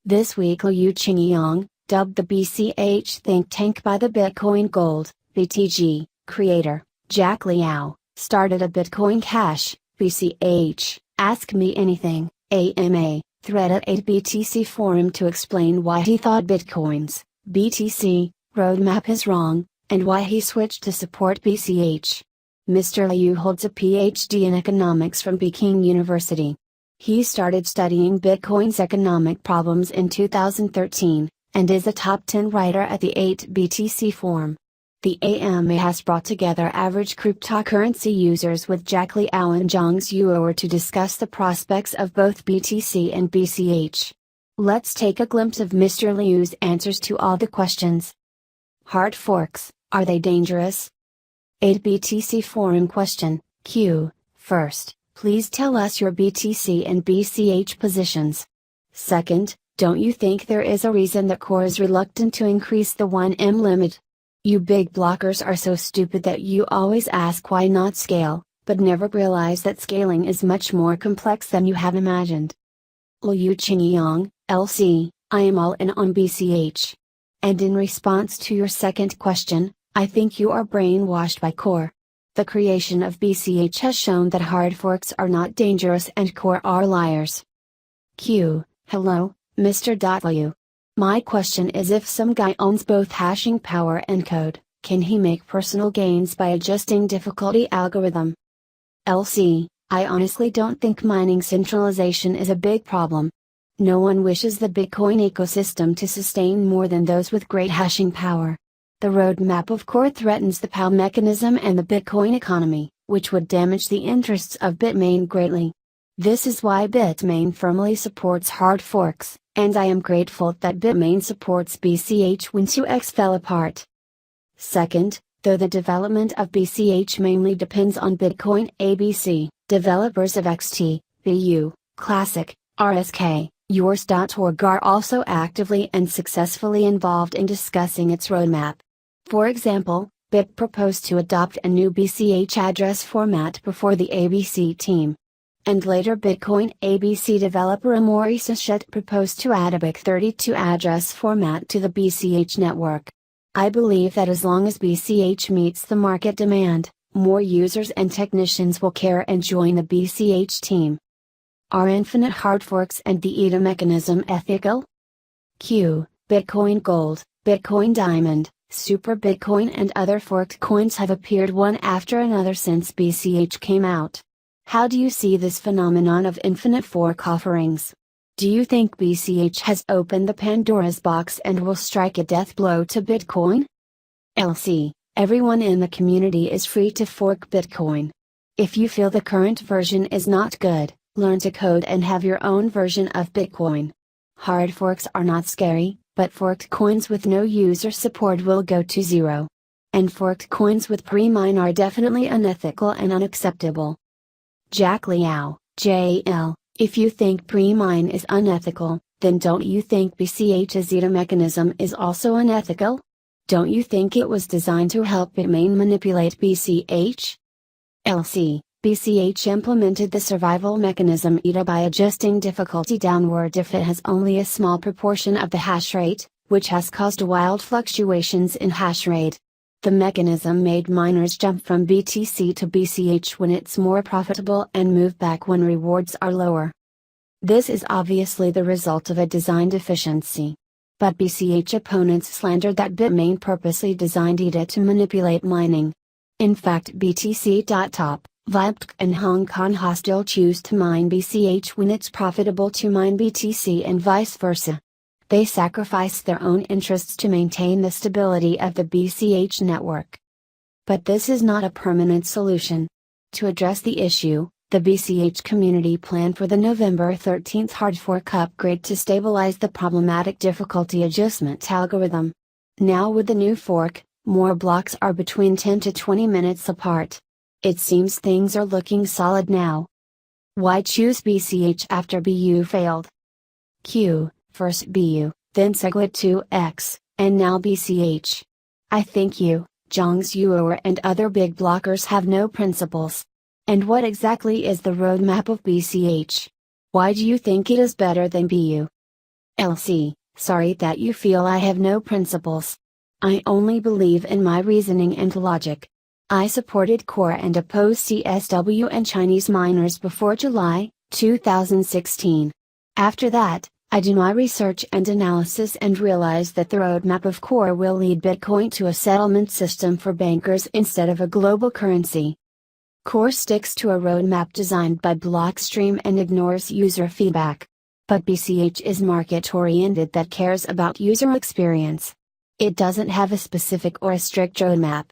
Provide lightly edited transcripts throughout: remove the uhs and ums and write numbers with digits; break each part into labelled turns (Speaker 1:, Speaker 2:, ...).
Speaker 1: This week Liu Changyong, dubbed the BCH think tank by the Bitcoin Gold, BTG, creator, Jack Liao, started a Bitcoin Cash, BCH, Ask Me Anything, AMA, thread at 8BTC forum to explain why he thought Bitcoin's, BTC, roadmap is wrong, and why he switched to support BCH. Mr. Liu holds a PhD in economics from Peking University. He started studying Bitcoin's economic problems in 2013, and is a top 10 writer at the 8BTC forum. The AMA has brought together average cryptocurrency users with Jack Liao and Jiang Zhuoer to discuss the prospects of both BTC and BCH. Let's take a glimpse of Mr. Liu's answers to all the questions. Hard forks, are they dangerous? 8BTC forum question, Q. First, please tell us your BTC and BCH positions. Second, don't you think there is a reason that Core is reluctant to increase the 1M limit? You big blockers are so stupid that you always ask why not scale, but never realize that scaling is much more complex than you have imagined. Liu Changyong, LC, I am all in on BCH. And in response to your second question, I think you are brainwashed by Core. The creation of BCH has shown that hard forks are not dangerous and Core are liars. Q. Hello, Mr. Liu. My question is, if some guy owns both hashing power and code, can he make personal gains by adjusting difficulty algorithm? LC, I honestly don't think mining centralization is a big problem. No one wishes the Bitcoin ecosystem to sustain more than those with great hashing power. The roadmap of Core threatens the POW mechanism and the Bitcoin economy, which would damage the interests of Bitmain greatly. This is why Bitmain firmly supports hard forks, and I am grateful that Bitmain supports BCH when 2x fell apart. Second, though the development of BCH mainly depends on Bitcoin ABC, developers of XT, BU, Classic, RSK, yours.org are also actively and successfully involved in discussing its roadmap. For example, BIP proposed to adopt a new BCH address format before the ABC team. And later Bitcoin ABC developer Amaury Sachet proposed to add a BIC32 address format to the BCH network. I believe that as long as BCH meets the market demand, more users and technicians will care and join the BCH team. Are infinite hard forks and the ETH mechanism ethical? Q. Bitcoin Gold, Bitcoin Diamond, Super Bitcoin and other forked coins have appeared one after another since BCH came out. How do you see this phenomenon of infinite fork offerings? Do you think BCH has opened the Pandora's box and will strike a death blow to Bitcoin? LC, everyone in the community is free to fork Bitcoin. If you feel the current version is not good, learn to code and have your own version of Bitcoin. Hard forks are not scary, but forked coins with no user support will go to zero. And forked coins with pre-mine are definitely unethical and unacceptable. Jack Liao, JL, if you think pre-mine is unethical, then don't you think BCH's ETH mechanism is also unethical? Don't you think it was designed to help Bitmain manipulate BCH? LC, BCH implemented the survival mechanism ETH by adjusting difficulty downward if it has only a small proportion of the hash rate, which has caused wild fluctuations in hash rate. The mechanism made miners jump from BTC to BCH when it's more profitable and move back when rewards are lower. This is obviously the result of a design deficiency. But BCH opponents slandered that Bitmain purposely designed ETH to manipulate mining. In fact, BTC.top, Vipk and Hong Kong Hostile choose to mine BCH when it's profitable to mine BTC and vice versa. They sacrifice their own interests to maintain the stability of the BCH network. But this is not a permanent solution. To address the issue, the BCH community planned for the November 13th hard fork upgrade to stabilize the problematic difficulty adjustment algorithm. Now with the new fork, more blocks are between 10 to 20 minutes apart. It seems things are looking solid now. Why choose BCH after BU failed? Q. First BU, then Segwit 2x, and now BCH. I think you, Jiang Zhuoer and other big blockers have no principles. And what exactly is the roadmap of BCH? Why do you think it is better than BU? LC, sorry that you feel I have no principles. I only believe in my reasoning and logic. I supported Core and opposed CSW and Chinese miners before July 2016. After that, I do my research and analysis and realize that the roadmap of Core will lead Bitcoin to a settlement system for bankers instead of a global currency. Core sticks to a roadmap designed by Blockstream and ignores user feedback. But BCH is market-oriented that cares about user experience. It doesn't have a specific or a strict roadmap.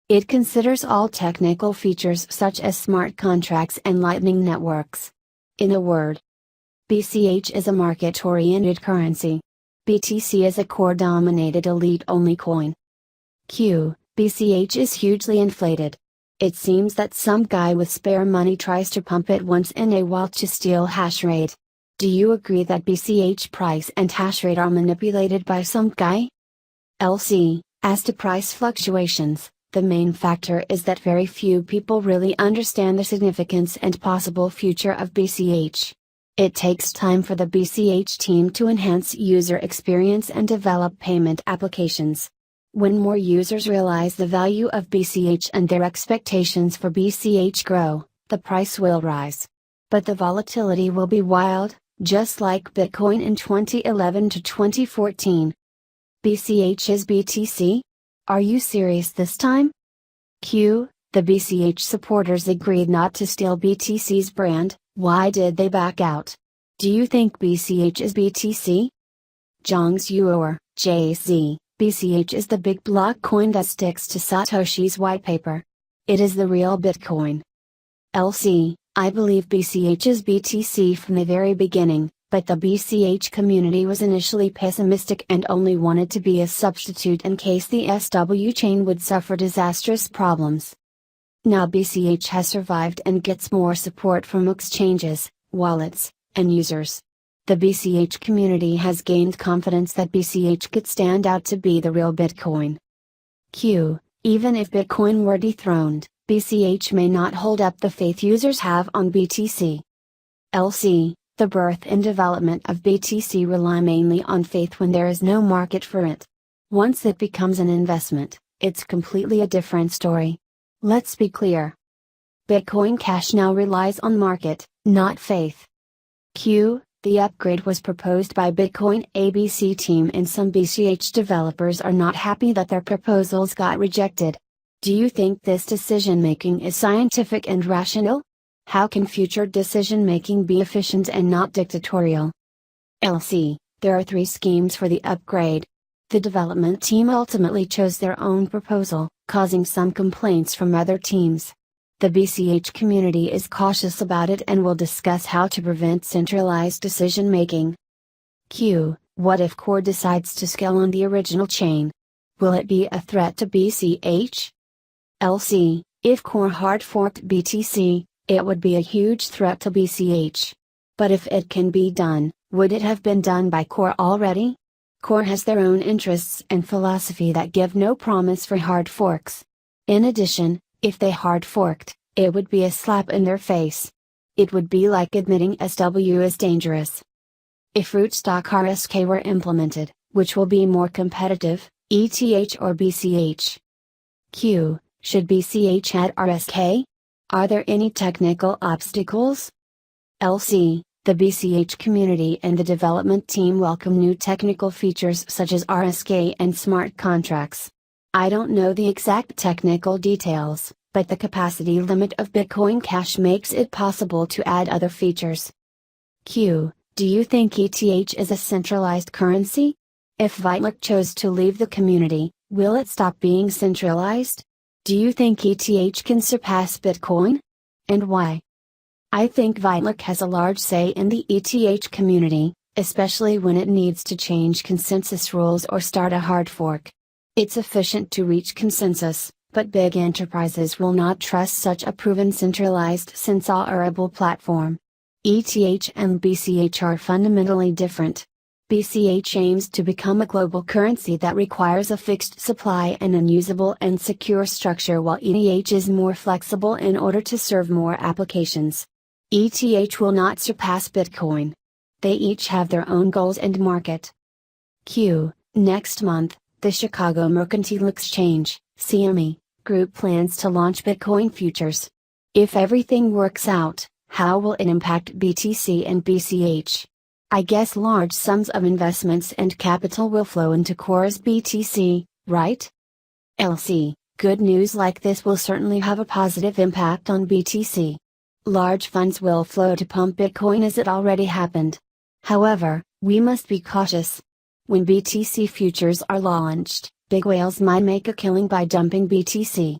Speaker 1: It considers all technical features such as smart contracts and lightning networks. In a word, BCH is a market-oriented currency. BTC is a core-dominated elite-only coin. BCH is hugely inflated. It seems that some guy with spare money tries to pump it once in a while to steal hash rate. Do you agree that BCH price and hash rate are manipulated by some guy? LC, as to price fluctuations, the main factor is that very few people really understand the significance and possible future of BCH. It takes time for the BCH team to enhance user experience and develop payment applications. When more users realize the value of BCH and their expectations for BCH grow, the price will rise. But the volatility will be wild, just like Bitcoin in 2011 to 2014. BCH is BTC? Are you serious this time? The BCH supporters agreed not to steal BTC's brand. Why did they back out? Do you think BCH is BTC? Jiang's Zhuoer, JZ, BCH is the big block coin that sticks to Satoshi's white paper. It is the real Bitcoin. LC, I believe BCH is BTC from the very beginning, but the BCH community was initially pessimistic and only wanted to be a substitute in case the SW chain would suffer disastrous problems. Now BCH has survived and gets more support from exchanges, wallets, and users. The BCH community has gained confidence that BCH could stand out to be the real Bitcoin. Even if Bitcoin were dethroned, BCH may not hold up the faith users have on BTC. LC, the birth and development of BTC rely mainly on faith when there is no market for it. Once it becomes an investment, it's completely a different story. Let's be clear. Bitcoin Cash now relies on market, not faith. The upgrade was proposed by Bitcoin ABC team and some BCH developers are not happy that their proposals got rejected. Do you think this decision making is scientific and rational? How can future decision making be efficient and not dictatorial? LC, there are 3 schemes for the upgrade. The development team ultimately chose their own proposal, causing some complaints from other teams. The BCH community is cautious about it and will discuss how to prevent centralized decision making. What if Core decides to scale on the original chain? Will it be a threat to BCH? LC, if Core hard forked BTC, it would be a huge threat to BCH. But if it can be done, would it have been done by Core already? Core has their own interests and philosophy that give no promise for hard forks. In addition, if they hard forked, it would be a slap in their face. It would be like admitting SW is dangerous. If Rootstock RSK were implemented, which will be more competitive, ETH or BCH? Should BCH add RSK? Are there any technical obstacles? LC, the BCH community and the development team welcome new technical features such as RSK and smart contracts. I don't know the exact technical details, but the capacity limit of Bitcoin Cash makes it possible to add other features. Do you think ETH is a centralized currency? If Vitalik chose to leave the community, will it stop being centralized? Do you think ETH can surpass Bitcoin? And why? I think Vitalik has a large say in the ETH community, especially when it needs to change consensus rules or start a hard fork. It's efficient to reach consensus, but big enterprises will not trust such a proven centralized censorable platform. ETH and BCH are fundamentally different. BCH aims to become a global currency that requires a fixed supply and unusable and secure structure, while ETH is more flexible in order to serve more applications. ETH will not surpass Bitcoin. They each have their own goals and market. Next month, the Chicago Mercantile Exchange, CME, Group plans to launch Bitcoin futures. If everything works out, how will it impact BTC and BCH? I guess large sums of investments and capital will flow into Core's BTC, right? LC, good news like this will certainly have a positive impact on BTC. Large funds will flow to pump Bitcoin as it already happened. However, we must be cautious. When BTC futures are launched, big whales might make a killing by dumping BTC.